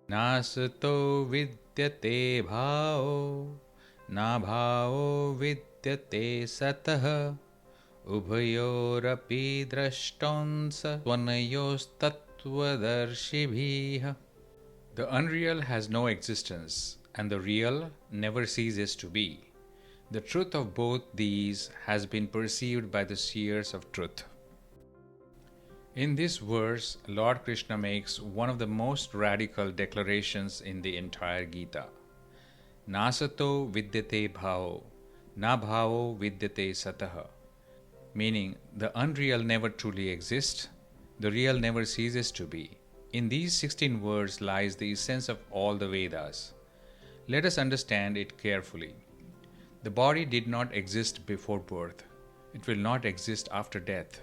Nasato vidyate bhao, na bhao vidyate satah, ubhayorapi drashtonsa tvanayos tattvadarshibiha. The unreal has no existence, and the real never ceases to be. The truth of both these has been perceived by the seers of truth. In this verse, Lord Krishna makes one of the most radical declarations in the entire Gita. Nasato vidyate bhavo, na bhavo vidyate sataha. Meaning, the unreal never truly exists, the real never ceases to be. In these 16 words lies the essence of all the Vedas. Let us understand it carefully. The body did not exist before birth. It will not exist after death.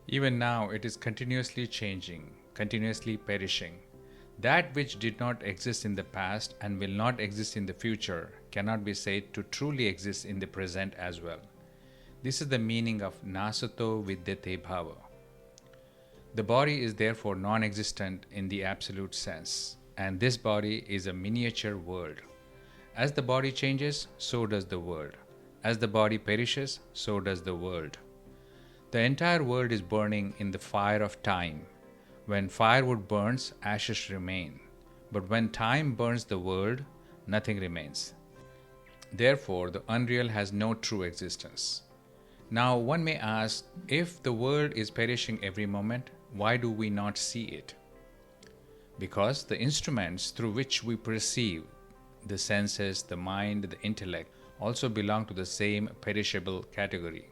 Even now, it is continuously changing, continuously perishing. That which did not exist in the past and will not exist in the future cannot be said to truly exist in the present as well. This is the meaning of Nasato vidyate bhava. The body is therefore non-existent in the absolute sense, and this body is a miniature world. As the body changes, so does the world. As the body perishes, so does the world. The entire world is burning in the fire of time. When firewood burns, ashes remain. But when time burns the world, nothing remains. Therefore, the unreal has no true existence. Now, one may ask, if the world is perishing every moment, why do we not see it? Because the instruments through which we perceive, the senses, the mind, the intellect, also belong to the same perishable category.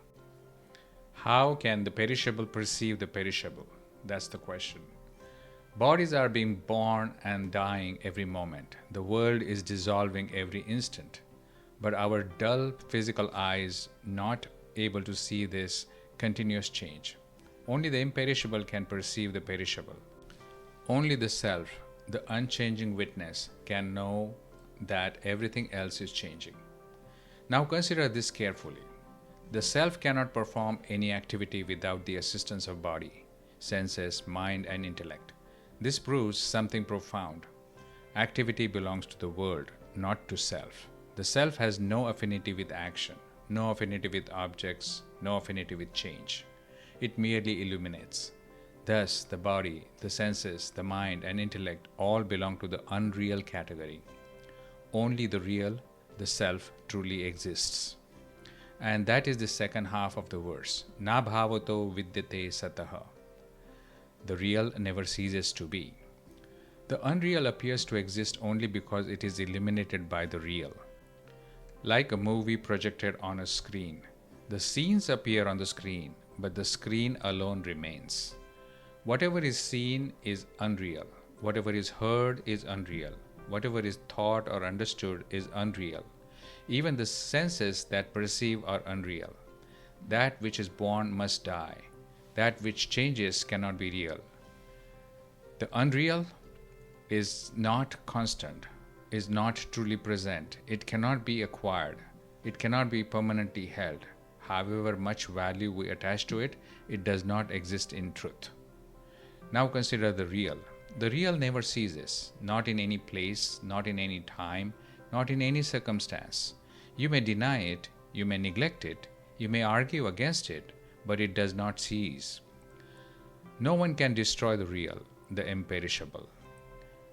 How can the perishable perceive the perishable? That's the question. Bodies are being born and dying every moment. The world is dissolving every instant. But our dull physical eyes not able to see this continuous change. Only the imperishable can perceive the perishable. Only the self, the unchanging witness, can know that everything else is changing. Now consider this carefully. The self cannot perform any activity without the assistance of body, senses, mind, and intellect. This proves something profound. Activity belongs to the world, not to self. The self has no affinity with action, no affinity with objects, no affinity with change. It merely illuminates. Thus, the body, the senses, the mind, and intellect all belong to the unreal category. Only the real, the self, truly exists. And that is the second half of the verse. Na bhavato vidyate sataha. The real never ceases to be. The unreal appears to exist only because it is eliminated by the real. Like a movie projected on a screen, the scenes appear on the screen, but the screen alone remains. Whatever is seen is unreal. Whatever is heard is unreal. Whatever is thought or understood is unreal. Even the senses that perceive are unreal. That which is born must die. That which changes cannot be real. The unreal is not constant, is not truly present. It cannot be acquired. It cannot be permanently held. However much value we attach to it, it does not exist in truth. Now consider the real. The real never ceases, not in any place, not in any time, not in any circumstance. You may deny it, you may neglect it, you may argue against it, but it does not cease. No one can destroy the real, the imperishable.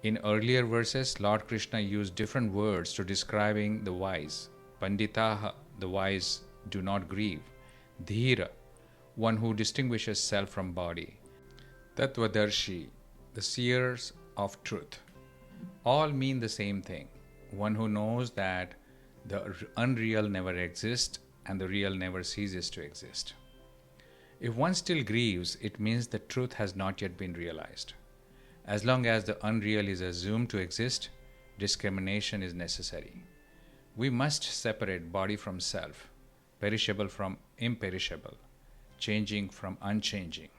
In earlier verses, Lord Krishna used different words to describing the wise. Panditaha, the wise, do not grieve. Dhira, one who distinguishes self from body. Tattvadarshi, the seers of truth. All mean the same thing. One who knows that the unreal never exists and the real never ceases to exist. If one still grieves, it means the truth has not yet been realized. As long as the unreal is assumed to exist, discrimination is necessary. We must separate body from self, perishable from imperishable, changing from unchanging.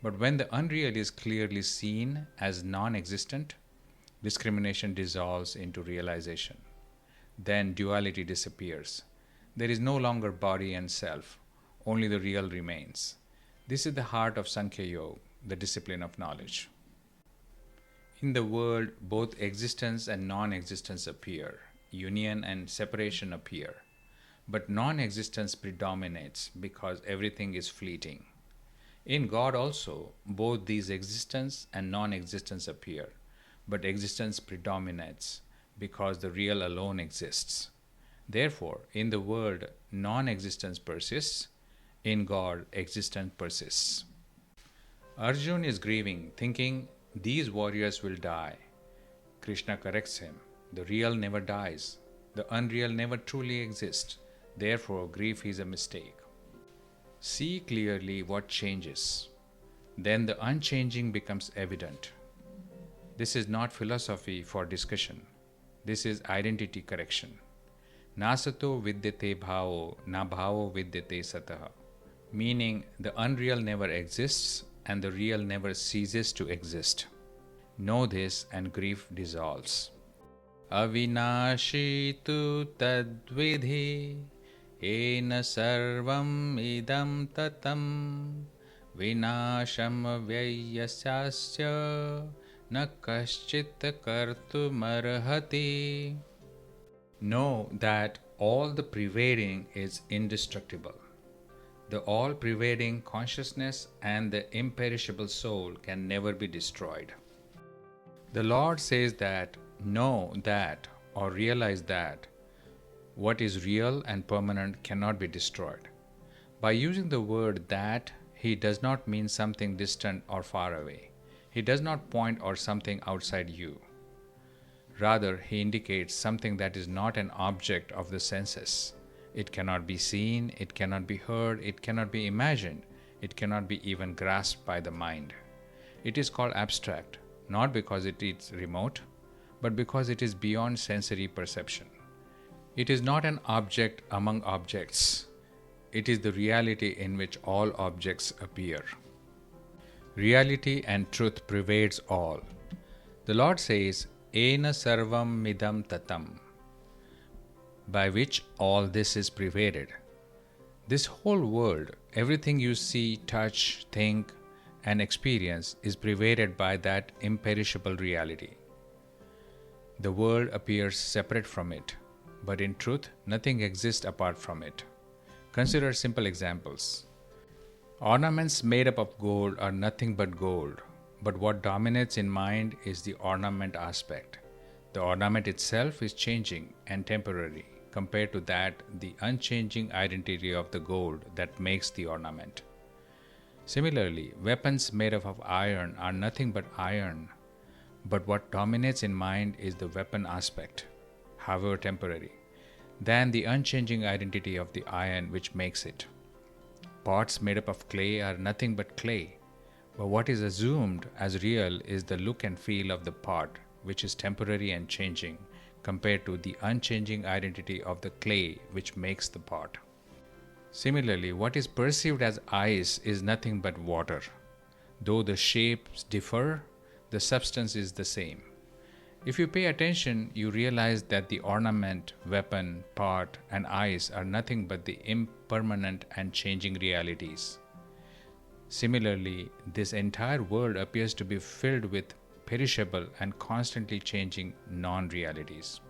But when the unreal is clearly seen as non-existent, discrimination dissolves into realization. Then duality disappears. There is no longer body and self, only the real remains. This is the heart of Sankhya Yoga, the discipline of knowledge. In the world, both existence and non-existence appear, union and separation appear, but non-existence predominates because everything is fleeting. In God also, both these existence and non-existence appear, but existence predominates because the real alone exists. Therefore, in the world, non-existence persists, in God, existence persists. Arjuna is grieving, thinking, these warriors will die. Krishna corrects him. The real never dies. The unreal never truly exists. Therefore, grief is a mistake. See clearly what changes. Then the unchanging becomes evident. This is not philosophy for discussion. This is identity correction. Nasato vidyate bhavo, na bhavo vidyate sataha. Meaning, the unreal never exists and the real never ceases to exist. Know this and grief dissolves. Avinashi tu tadvidhi, ena sarvam idam tatam, vinasham vyayasasya, na kaschit kartumarhati. Know that all the pervading is indestructible. The all-pervading consciousness and the imperishable soul can never be destroyed. The Lord says that, know that, or realize that, what is real and permanent cannot be destroyed. By using the word that, He does not mean something distant or far away. He does not point or something outside you. Rather, He indicates something that is not an object of the senses. It cannot be seen, it cannot be heard, it cannot be imagined, it cannot be even grasped by the mind. It is called abstract, not because it is remote, but because it is beyond sensory perception. It is not an object among objects. It is the reality in which all objects appear. Reality and truth pervades all. The Lord says, Ena sarvam midam tatam, by which all this is pervaded. This whole world, everything you see, touch, think, and experience is pervaded by that imperishable reality. The world appears separate from it, but in truth, nothing exists apart from it. Consider simple examples. Ornaments made up of gold are nothing but gold, but what dominates in mind is the ornament aspect. The ornament itself is changing and temporary, compared to that the unchanging identity of the gold that makes the ornament. Similarly, weapons made up of iron are nothing but iron, but what dominates in mind is the weapon aspect, however temporary, than the unchanging identity of the iron which makes it. Pots made up of clay are nothing but clay, but what is assumed as real is the look and feel of the pot, which is temporary and changing, compared to the unchanging identity of the clay which makes the pot. Similarly, what is perceived as ice is nothing but water. Though the shapes differ, the substance is the same. If you pay attention, you realize that the ornament, weapon, pot, and ice are nothing but the impermanent and changing realities. Similarly, this entire world appears to be filled with perishable and constantly changing non-realities.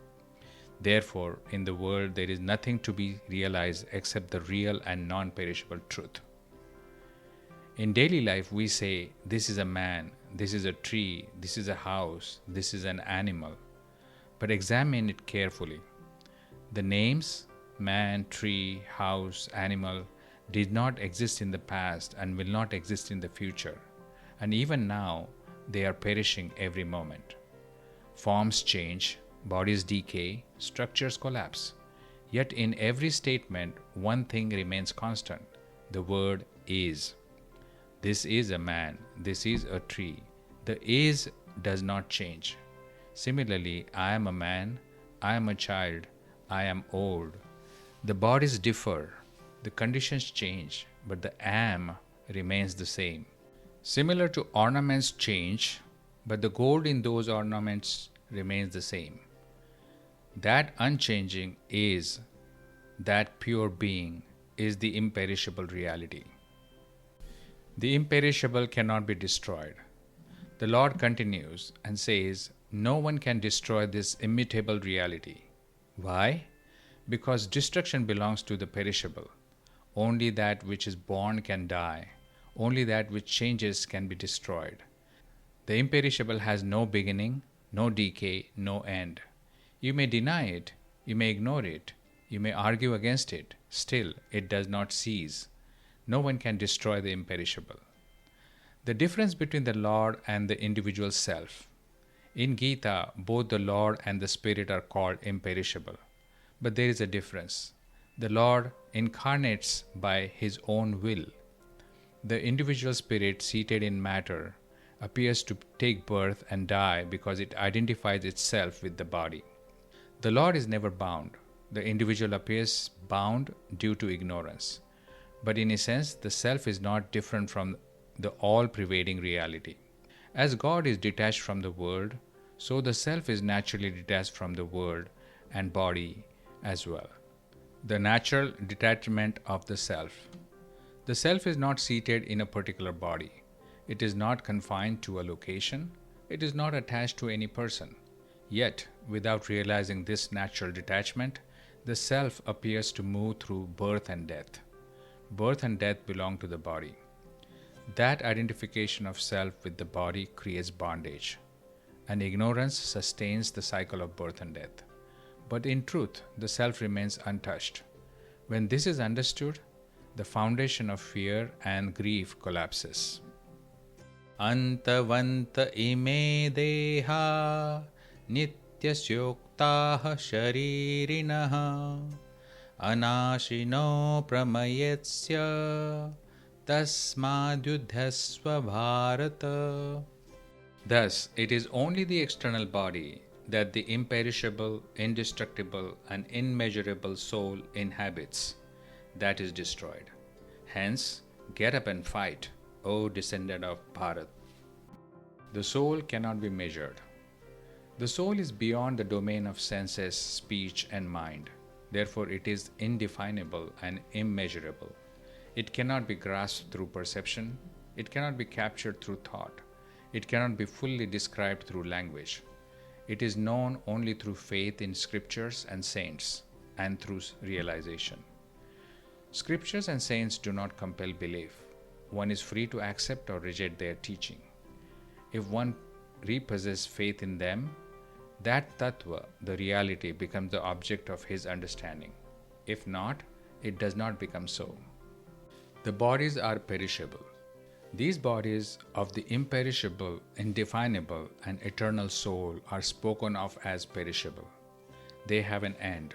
Therefore, in the world there is nothing to be realized except the real and non-perishable truth. In daily life we say, this is a man, this is a tree, this is a house, this is an animal. But examine it carefully. The names, man, tree, house, animal, did not exist in the past and will not exist in the future. And even now, they are perishing every moment. Forms change, bodies decay, structures collapse. Yet in every statement, one thing remains constant. The word is. This is a man, this is a tree. The is does not change. Similarly, I am a man, I am a child, I am old. The bodies differ, the conditions change, but the am remains the same. Similar to ornaments change, but the gold in those ornaments remains the same. That unchanging is, that pure being, is the imperishable reality. The imperishable cannot be destroyed. The Lord continues and says, no one can destroy this immutable reality. Why? Because destruction belongs to the perishable. Only that which is born can die. Only that which changes can be destroyed. The imperishable has no beginning, no decay, no end. You may deny it, you may ignore it, you may argue against it. Still, it does not cease. No one can destroy the imperishable. The difference between the Lord and the individual self. In Gita, both the Lord and the Spirit are called imperishable. But there is a difference. The Lord incarnates by His own will. The individual spirit seated in matter appears to take birth and die because it identifies itself with the body. The Lord is never bound. The individual appears bound due to ignorance. But in essence, the self is not different from the all-pervading reality. As God is detached from the world, so the self is naturally detached from the world and body as well. The natural detachment of the self. The self is not seated in a particular body. It is not confined to a location. It is not attached to any person. Yet, without realizing this natural detachment, the self appears to move through birth and death. Birth and death belong to the body. That identification of self with the body creates bondage, and ignorance sustains the cycle of birth and death. But in truth, the self remains untouched. When this is understood, the foundation of fear and grief collapses. Antavanta ime deha nityasyoktaha sharirinaha anashino pramayetsya tasmadyudhyasva bharata. Thus, it is only the external body that the imperishable, indestructible, and immeasurable soul inhabits that is destroyed. Hence, get up and fight, O descendant of Bharat. The soul cannot be measured. The soul is beyond the domain of senses, speech, and mind. Therefore, it is indefinable and immeasurable. It cannot be grasped through perception. It cannot be captured through thought. It cannot be fully described through language. It is known only through faith in scriptures and saints, and through realization. Scriptures and saints do not compel belief. One is free to accept or reject their teaching. If one repossesses faith in them, that tattva, the reality, becomes the object of his understanding. If not, it does not become so. The bodies are perishable. These bodies of the imperishable, indefinable, and eternal soul are spoken of as perishable. They have an end.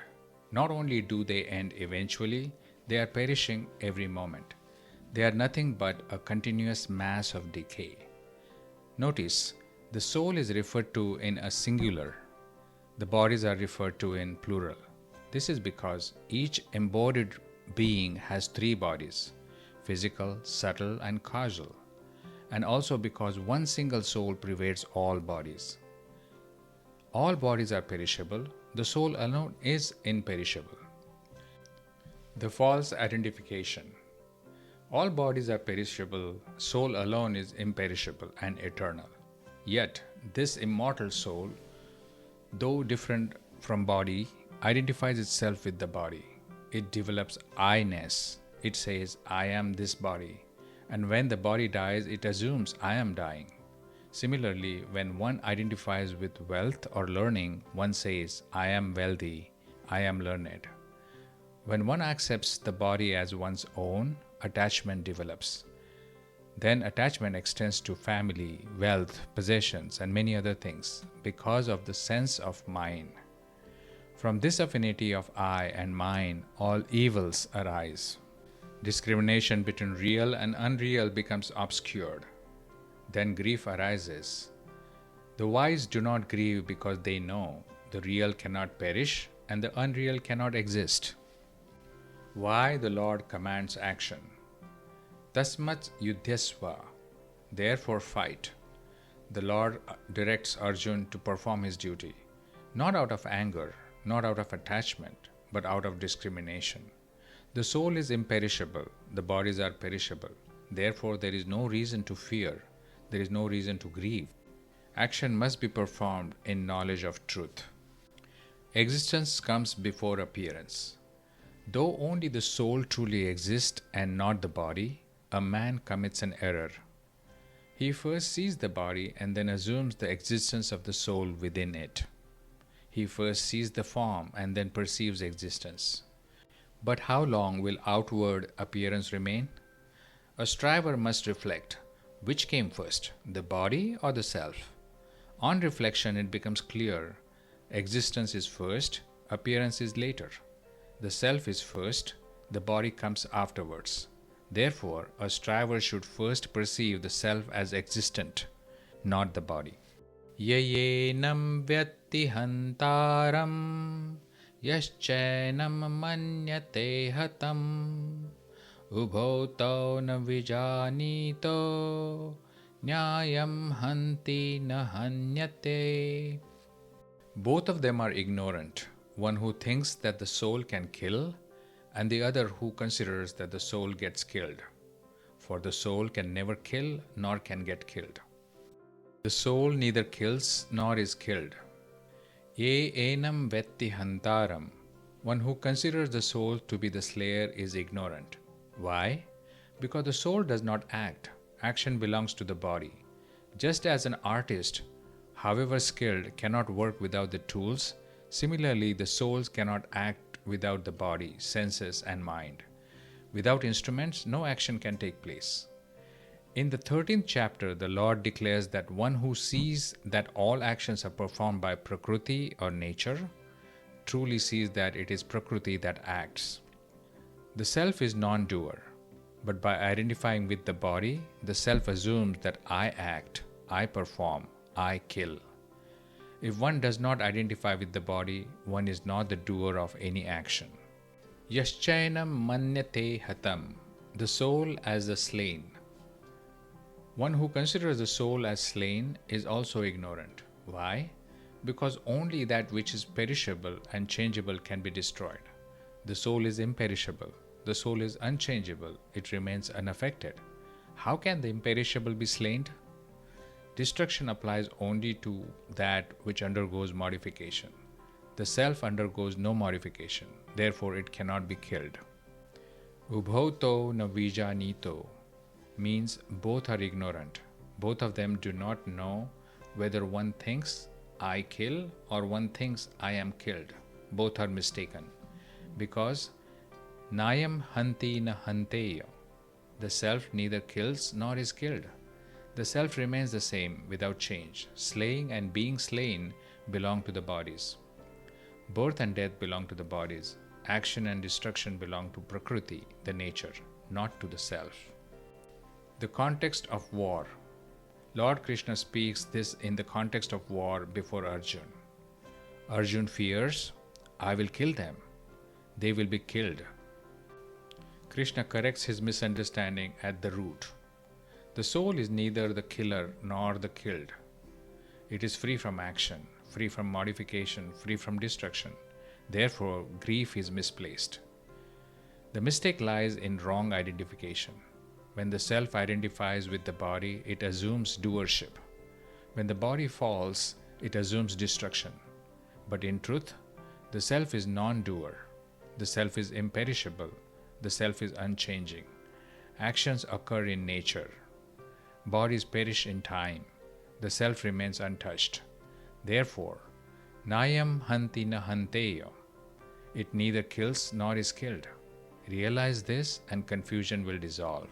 Not only do they end eventually, they are perishing every moment. They are nothing but a continuous mass of decay. Notice, the soul is referred to in a singular. The bodies are referred to in plural. This is because each embodied being has three bodies: physical, subtle, and causal, and also because one single soul pervades all bodies. All bodies are perishable. The soul alone is imperishable. The false identification. All bodies are perishable. Soul alone is imperishable and eternal. Yet, this immortal soul, though different from body, identifies itself with the body. It develops I-ness. It says, I am this body. And when the body dies, it assumes I am dying. Similarly, when one identifies with wealth or learning, one says, I am wealthy, I am learned. When one accepts the body as one's own, attachment develops. Then attachment extends to family, wealth, possessions, and many other things because of the sense of mine. From this affinity of I and mine, all evils arise. Discrimination between real and unreal becomes obscured. Then grief arises. The wise do not grieve because they know the real cannot perish and the unreal cannot exist. Why the Lord commands action? Tasmat yudhyasva, therefore fight. The Lord directs Arjuna to perform his duty, not out of anger, not out of attachment, but out of discrimination. The soul is imperishable, the bodies are perishable. Therefore, there is no reason to fear. there is no reason to grieve. Action must be performed in knowledge of truth. Existence comes before appearance. Though only the soul truly exists and not the body, a man commits an error. He first sees the body and then assumes the existence of the soul within it. He first sees the form and then perceives existence. But how long will outward appearance remain? A striver must reflect. Which came first, the body or the self? On reflection, it becomes clear. Existence is first, appearance is later. The self is first, the body comes afterwards. Therefore, a striver should first perceive the self as existent, not the body. Yayenam vyatti hantaram yaschenam manyate hatam ubhotau na vijanito nyayam hanti na hanyate. Both of them are ignorant, one who thinks that the soul can kill and the other who considers that the soul gets killed. For the soul can never kill nor can get killed. The soul neither kills nor is killed. Ye enam vetti hantaram. One who considers the soul to be the slayer is ignorant. Why? Because the soul does not act. Action belongs to the body. Just as an artist, however skilled, cannot work without the tools, similarly the souls cannot act without the body, senses and mind. Without instruments, no action can take place. In the 13th chapter, the Lord declares that one who sees that all actions are performed by Prakriti or nature, truly sees that it is Prakriti that acts. The self is non-doer, but by identifying with the body, the self assumes that I act, I perform, I kill. If one does not identify with the body, one is not the doer of any action. Yaschainam manyate hatam, the soul as the slain. One who considers the soul as slain is also ignorant. Why? Because only that which is perishable and changeable can be destroyed. The soul is imperishable. The soul is unchangeable. It remains unaffected. How can the imperishable be slain? Destruction applies only to that which undergoes modification. The self undergoes no modification. Therefore, it cannot be killed. Ubhoto na vijanito means both are ignorant. Both of them do not know whether one thinks I kill or one thinks I am killed. Both are mistaken. Because Nayam hanti na hanteya, the self neither kills nor is killed. The self remains the same without change. Slaying and being slain belong to the bodies. Birth and death belong to the bodies. Action and destruction belong to Prakriti, the nature, not to the self. The context of war. Lord Krishna speaks this in the context of war before Arjuna. Arjuna fears, I will kill them. They will be killed. Krishna corrects his misunderstanding at the root. The soul is neither the killer nor the killed. It is free from action, free from modification, free from destruction. Therefore, grief is misplaced. The mistake lies in wrong identification. When the self identifies with the body, it assumes doership. When the body falls, it assumes destruction. But in truth, the self is non-doer. The self is imperishable. The self is unchanging. Actions occur in nature. Bodies perish in time. The self remains untouched. Therefore, Nayam hanti na hanteya. It neither kills nor is killed. Realize this and confusion will dissolve.